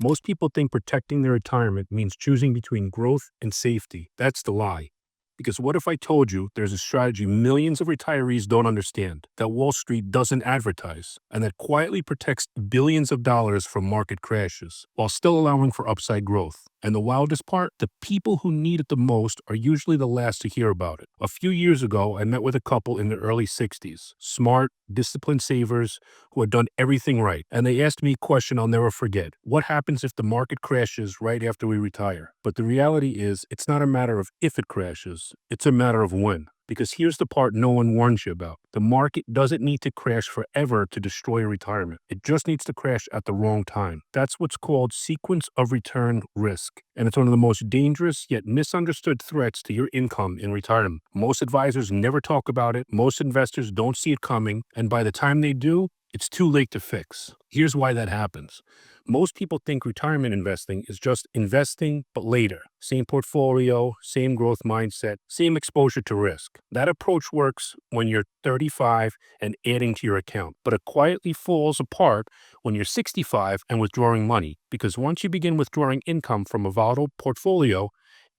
Most people think protecting their retirement means choosing between growth and safety. That's the lie. Because what if I told you there's a strategy millions of retirees don't understand, that Wall Street doesn't advertise, and that quietly protects billions of dollars from market crashes, while still allowing for upside growth? And the wildest part, the people who need it the most are usually the last to hear about it. A few years ago, I met with a couple in their early 60s, smart, disciplined savers who had done everything right. And they asked me a question I'll never forget. What happens if the market crashes right after we retire? But the reality is, it's not a matter of if it crashes, it's a matter of when. Because here's the part no one warns you about. The market doesn't need to crash forever to destroy retirement. It just needs to crash at the wrong time. That's what's called sequence of return risk. And it's one of the most dangerous yet misunderstood threats to your income in retirement. Most advisors never talk about it. Most investors don't see it coming. And by the time they do, it's too late to fix. Here's why that happens. Most people think retirement investing is just investing, but later. Same portfolio, same growth mindset, same exposure to risk. That approach works when you're 35 and adding to your account, but it quietly falls apart when you're 65 and withdrawing money, because once you begin withdrawing income from a volatile portfolio,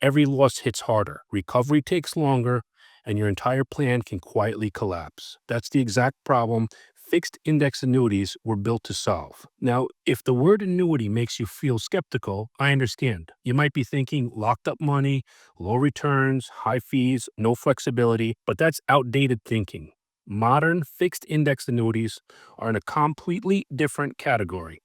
every loss hits harder, recovery takes longer, and your entire plan can quietly collapse. That's the exact problem fixed index annuities were built to solve. Now, if the word annuity makes you feel skeptical, I understand. You might be thinking locked up money, low returns, high fees, no flexibility, but that's outdated thinking. Modern fixed index annuities are in a completely different category.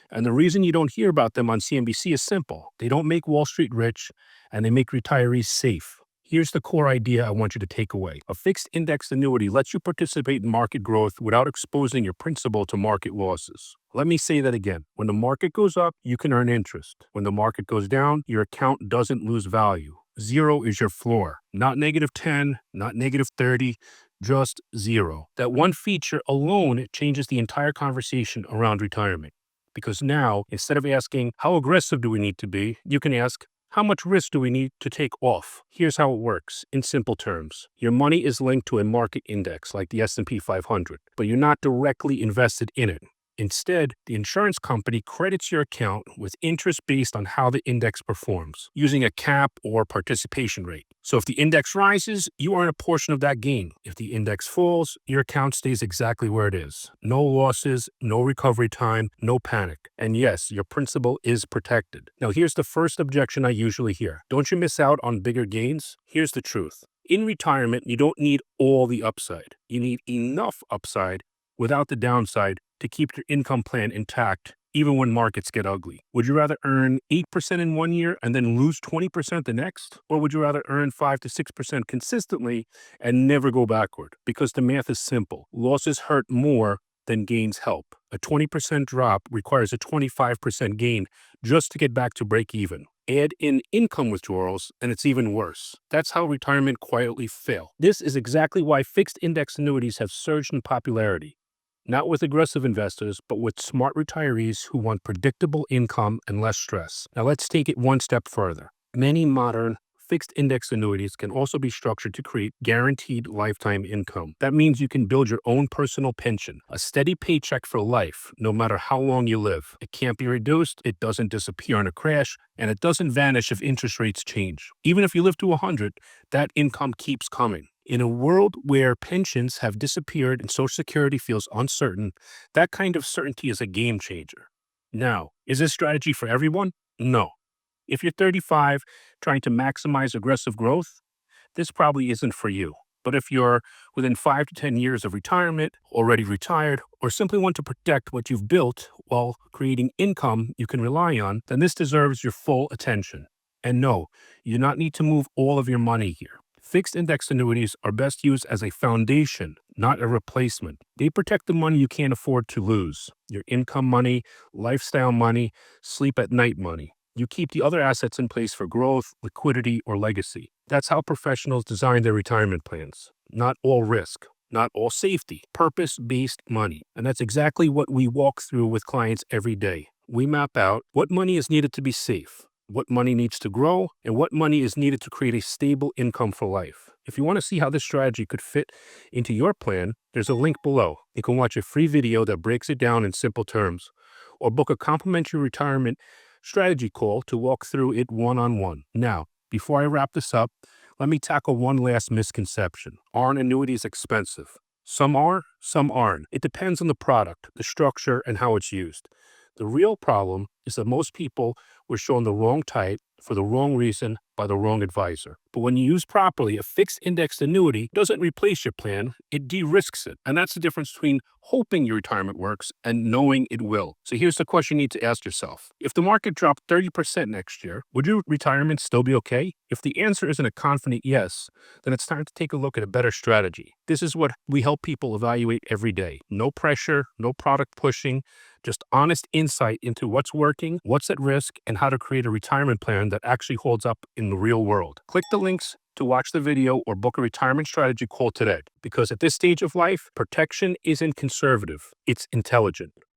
And the reason you don't hear about them on CNBC is simple. They don't make Wall Street rich, and they make retirees safe. Here's the core idea I want you to take away. A fixed index annuity lets you participate in market growth without exposing your principal to market losses. Let me say that again. When the market goes up, you can earn interest. When the market goes down, your account doesn't lose value. Zero is your floor. Not -10, not -30, just zero. That one feature alone changes the entire conversation around retirement. Because now, instead of asking, how aggressive do we need to be, you can ask, how much risk do we need to take off? Here's how it works, in simple terms. Your money is linked to a market index like the S&P 500, but you're not directly invested in it. Instead, the insurance company credits your account with interest based on how the index performs, using a cap or participation rate. So if the index rises, you earn a portion of that gain. If the index falls, your account stays exactly where it is. No losses, no recovery time, no panic. And yes, your principal is protected. Now here's the first objection I usually hear. Don't you miss out on bigger gains? Here's the truth. In retirement, you don't need all the upside. You need enough upside without the downside to keep your income plan intact even when markets get ugly. Would you rather earn 8% in one year and then lose 20% the next? Or would you rather earn 5 to 6% consistently and never go backward? Because the math is simple. Losses hurt more than gains help. A 20% drop requires a 25% gain just to get back to break even. Add in income withdrawals, and it's even worse. That's how retirement quietly fails. This is exactly why fixed index annuities have surged in popularity. Not with aggressive investors, but with smart retirees who want predictable income and less stress. Now let's take it one step further. Many modern fixed index annuities can also be structured to create guaranteed lifetime income. That means you can build your own personal pension, a steady paycheck for life, no matter how long you live. It can't be reduced, it doesn't disappear in a crash, and it doesn't vanish if interest rates change. Even if you live to 100, that income keeps coming. In a world where pensions have disappeared and Social Security feels uncertain, that kind of certainty is a game changer. Now, is this strategy for everyone? No. If you're 35 trying to maximize aggressive growth, this probably isn't for you. But if you're within 5 to 10 years of retirement, already retired, or simply want to protect what you've built while creating income you can rely on, then this deserves your full attention. And no, you do not need to move all of your money here. Fixed index annuities are best used as a foundation, not a replacement. They protect the money you can't afford to lose. Your income money, lifestyle money, sleep at night money. You keep the other assets in place for growth, liquidity, or legacy. That's how professionals design their retirement plans. Not all risk, not all safety, purpose-based money. And that's exactly what we walk through with clients every day. We map out what money is needed to be safe, what money needs to grow, and what money is needed to create a stable income for life. If you want to see how this strategy could fit into your plan, there's a link below. You can watch a free video that breaks it down in simple terms. or book a complimentary retirement strategy call to walk through it one-on-one. Now, before I wrap this up, let me tackle one last misconception. Aren't annuities expensive? Some are, some aren't. It depends on the product, the structure, and how it's used. The real problem is that most people were shown the wrong type for the wrong reason by the wrong advisor. But when you use properly, a fixed indexed annuity doesn't replace your plan, it de-risks it. And that's the difference between hoping your retirement works and knowing it will. So here's the question you need to ask yourself. If the market dropped 30% next year, would your retirement still be okay? If the answer isn't a confident yes, then it's time to take a look at a better strategy. This is what we help people evaluate every day. No pressure, no product pushing, just honest insight into what's working, what's at risk, and how to create a retirement plan that actually holds up in the real world. Click the links to watch the video or book a retirement strategy call today. Because at this stage of life, protection isn't conservative, it's intelligent.